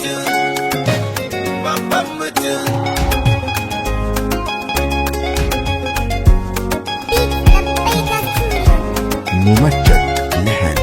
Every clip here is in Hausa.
mutum, babban mutum. ممجد لهن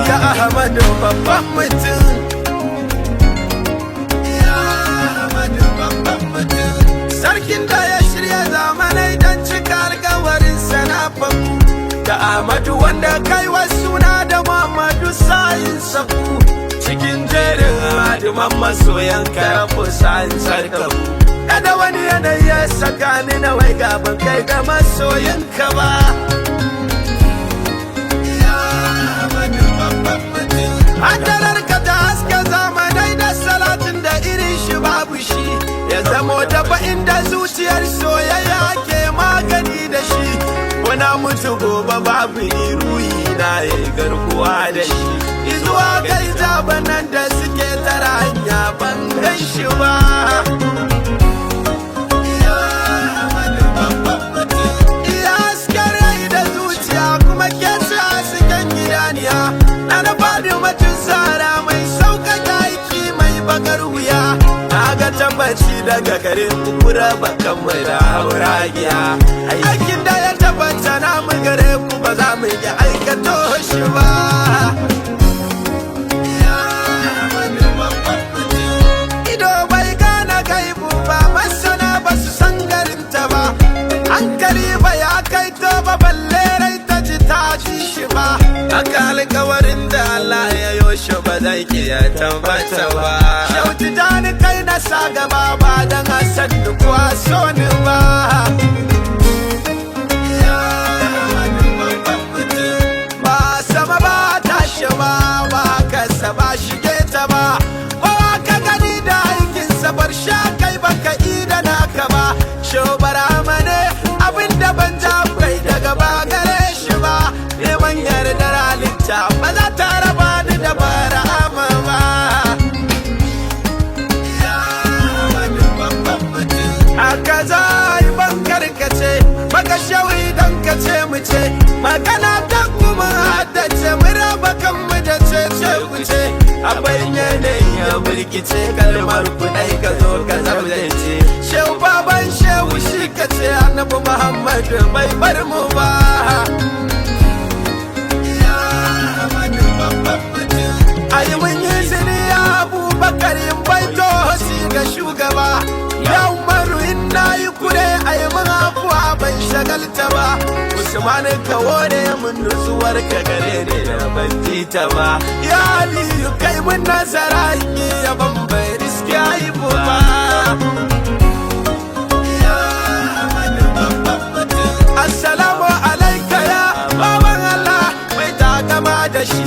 Ya Ahmadu babban mutum, ya Ahmadu babban mutum. Sarkin da ya shirya zamanai don cika alkawarin sanafaku. Da Ahmadu wanda kai suna da Muhammadu sayin saku. Cikin jerin hadiman masoyan karafu sayin sarkaku. Kada wani yanayi ya saka ni na wai gaban kai ga masoyinka ba. Hadarar ka ta haska zamanai da salatin da irin shi babu shi, ya zamo dafa inda zuciyar soyayya ke magani da shi. Wana mutu gobe babu ni ruhi na ya garkuwa da shi. Izuwa kai zabanan da suke tara hanya ban gan shi ba. Iya hasken rai da zuciya kuma ke ci hasken gidaniya. Na faɗi macin tsara mai sauƙaƙa aiki mai bakar wuya. Na ga tabbaci daga garin kura bakan mai da hauragiya. Aikin da ya tabbata na mu gare ku ba za mu yi aikato shi ba. Ido bai gane gaibu ba, masana ba su san garinta ba. Hankali ba ya kai ta ba, balle rai ta ji ta ji shi ba. Haka alkawarin da Allah ya yoshe ba zai iya tabbata ba. Shauti ta ni kai na sa gaba ba don hasan da kuwa so ni ba. Ba sama ba tashi ba, ba kasa ba shige ta ba. Kowa ka gani da aikinsa bar sha kai baka ida naka ba. Shobara mane abin da ban ja kai daga ba gare shi ba. Neman yardar halitta ba za ta raba ni da bara'ama ba. Haka za yi ban karkace baka shawi don kace mu ce. Magana ta kuma haddace mu raba kanmu da ce kuce. Abai yanayi ya birkice kalmar kudai ka zo ka zaulace. Shehu baban shehu shi ka ce annabi Muhammadu bai bar mu ba. Ayi mun yi zini ya Abubakar in baito si ga shugaba. Ya Umaru in na yi kure ayi mun afuwa ban shagalta ba. Usman ka wone mun nutsuwar ka gare ne da ban ji ta ba. Ya Aliyu kai mun nazara in yi yaban bai riski haifu ba. Assalamu alaika ya baban Allah mai takama da shi.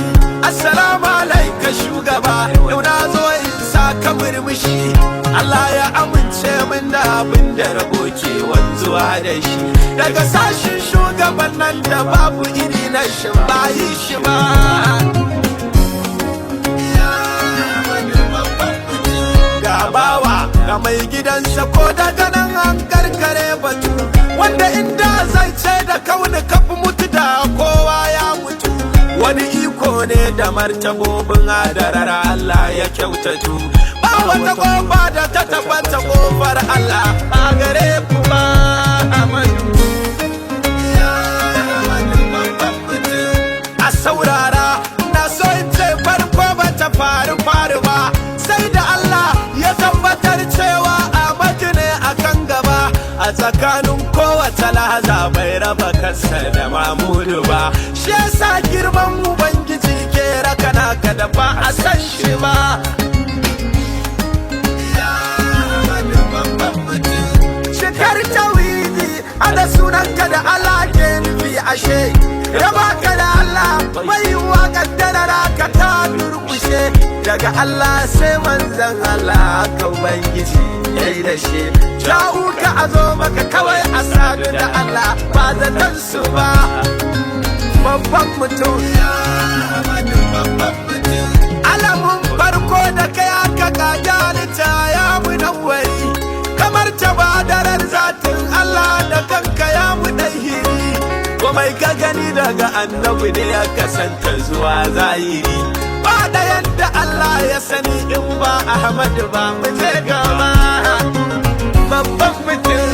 Assalamu alaika shugaba, yau na zo in sa ka murmushi. Allah ya amince min da abin da rabo ke wanzuwa da shi. Daga sashin shugaban nan da babu iri na shi bayi shi ba. Ga bawa ga mai gidansa ko daga nan an karkare batu. Wanda inda zai ce da kauni kafi mutu da kowa ya mutu. Wani iko ne da martabobin adarar Allah ya kyautatu. Ba wata kofa da ta tabbata kofar Allah a gare ku ba. A saurara na so in ce farko ba ta faru ba. Sai da Allah ya tabbatar cewa Ahmadu ne akan gaba. A tsakanin kowace lahaza bai raba kansa da Mahmudu ba. Shi yasa girman Ubangiji ke raka naka da ba a san shi ba. Shekar tawhidi ada sunanka da Allah ke nufi ashe. Raba ka da Allah bai wa kaddara ka ta durkushe. Daga Allah sai manzan Allah ka Ubangiji yayi da shi. Ja'u ka a zo maka kawai a sadu da Allah ba zaton su ba. Babban mutum, alamun farko da kai aka kaja halitta ya munawwari. Kamar ta badarar zatin Allah da kanka ya mu ɗahiri. Komai ka gani daga annabi ne ya kasanta zuwa zahiri. Ba ɗayan da Allah ya sani in ba Ahmadu ba mu je gaba babban mutum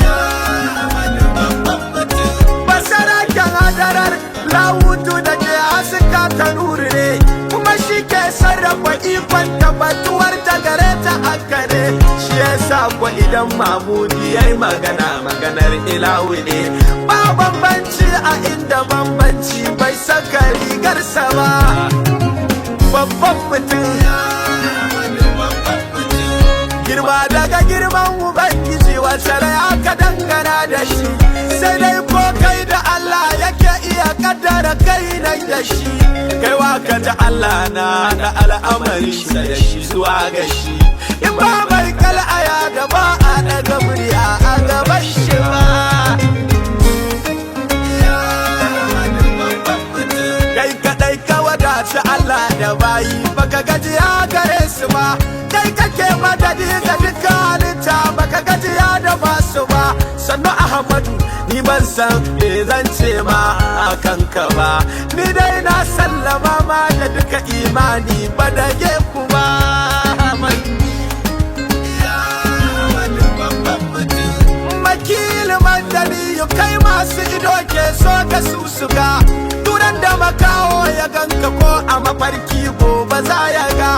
basaraken hadarar lawutu da ke haska ta nuri ne kuma shi ke sarrafa ikon tabbatuwar ta gare ta haka ne shi yasa ko idan Mahmudi yayi magana maganar ilahu ne ba bambanci a inda bambanci bai saka rigarsa ba babban mutum girma daga girman ubangiji wacce rai aka dangana da shi sai dai ko kai da Allah yake iya kaddara kai nan da shi kai waka da Allah na da al'amari shi da shi zuwa ga shi in ba mai kal'aya da ba a daga murya a gaban shi ba kai kadai ka wadace Allah da bayi baka gajiya gare su ba kai kake madadi ga duka halitta baka gajiya da basu ba sannu Ahmadu ni ban san me zan ce ma akan ka ba ni dai na sallama ma da duka imani ba da ku ba makil mandali kai masu ido ke so ga su suga turan da makaho ya ganka ko a mafarki gobe za ya ga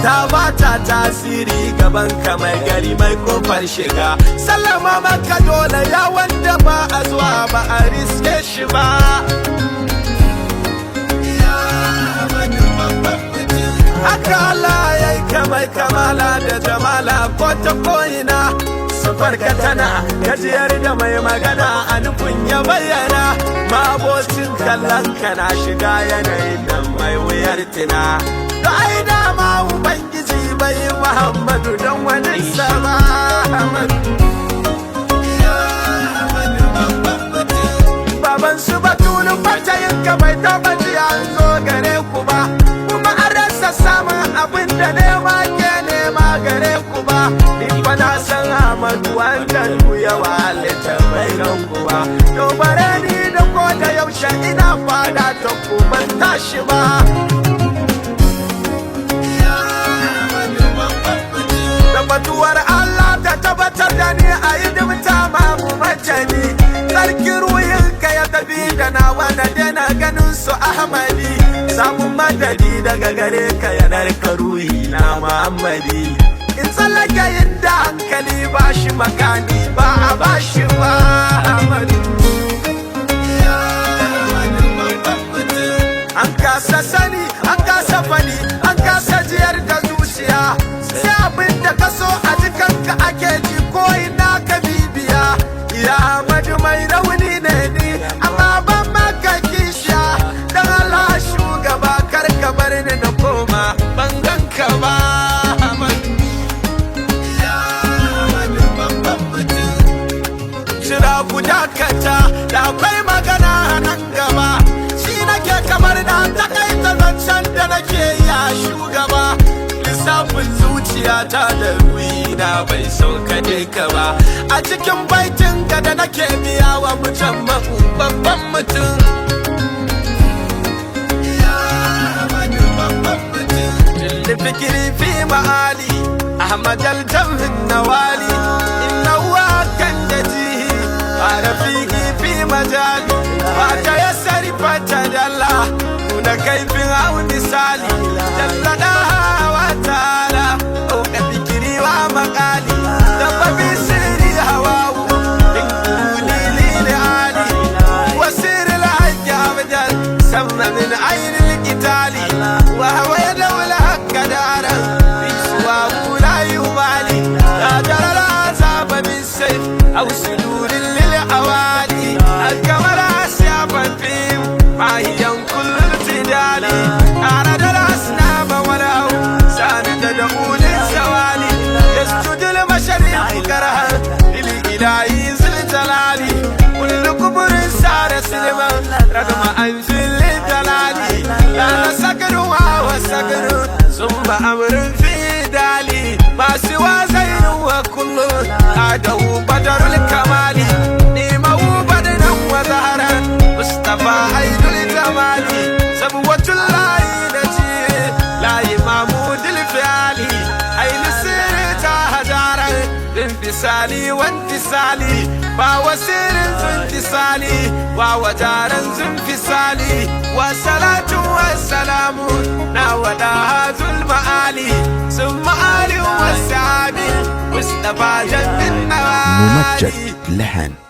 ta bata tasiri gaban ka mai gari mai kofar shiga sallama maka dole ya wanda ba a zuwa ba a riske shi ba haka Allah ya yi kamai kamala da jamala ko ta ko'ina sufarka tana gajiyar da mai magana a nufin ya bayyana mabocin kallon ka na shiga yanayin nan mai wuyar tina da aina ma ubangiji bai Muhammadu don wani sama baban su batulu fatayin ka bai taba ji an zo gare ku ba kuma an rasa samun abin da nema ke nema gare ku ba ni fa na san Ahmadu wanda ya walita bai nan ku ba to bare ni da ko da yaushe ina fada ta ku ban tashi ba tabbatuwar Allah ta tabbatar da ni a yi dimta ma mu mace ni sarki ruhinka ya tafi da nawa na dena ganin su Ahmadi samun madadi daga gare ka yanar ka ruhi na Muhammadi in tsallake inda hankali ba shi makani ba a ba shi ba Ahmadu an kasa sani an kasa fani an kasa jiyar da zuciya sai abin da ka so a jikanka ake ji ko ina ka bibiya ya Ahmadu mai rauni ne ni amma ban maka kisha dan Allah shugaba kar ka bar ni na koma ban ganka ba Shira ku dakata da akwai magana nan gaba shi nake kamar da takaita zancen da nake ya shugaba lissafin zuciyata da ruina bai sauka ka ba a cikin baitin ka da nake biya wa mutum babban mutum fikiri fi ma'ali Ahmad al-Jamhin Nawali innahu kan dajihi arafihi fi majali fata yasari fata dalla kuna kaifin au misali jalla wa ta'ala o ka fikiri wa maqali da babi sirri hawawu ikuli lil ali wasir al-hajj abdal samna min ayn al-qitali wa huwa yadawla كدارا في سواه لا يبالي لا جرى العذاب بالسيف أو سدود للأوالي الكمر أسيافا فيهم فهي كل ارتدال أراد الأصنام ولو ساند دخول الزوالي يسجد المشرق كرها للإله ذي الجلال كل كبر سار سلما رغم أنزل الجلال لا نسكر وهو سكر ثم أمر في دالي ما سوى زين وكل عاده بدر الكمال نيمه بدنا وظهرا مصطفى عيد الجمال سبوة الله التي لا اتصالي وانتصالي وسير انتصالي وجار انفصالي والصلاة والسلام ناولا ذو المعالي ثم آل والسعادي مصطفى جد النوالي ممجد لهن.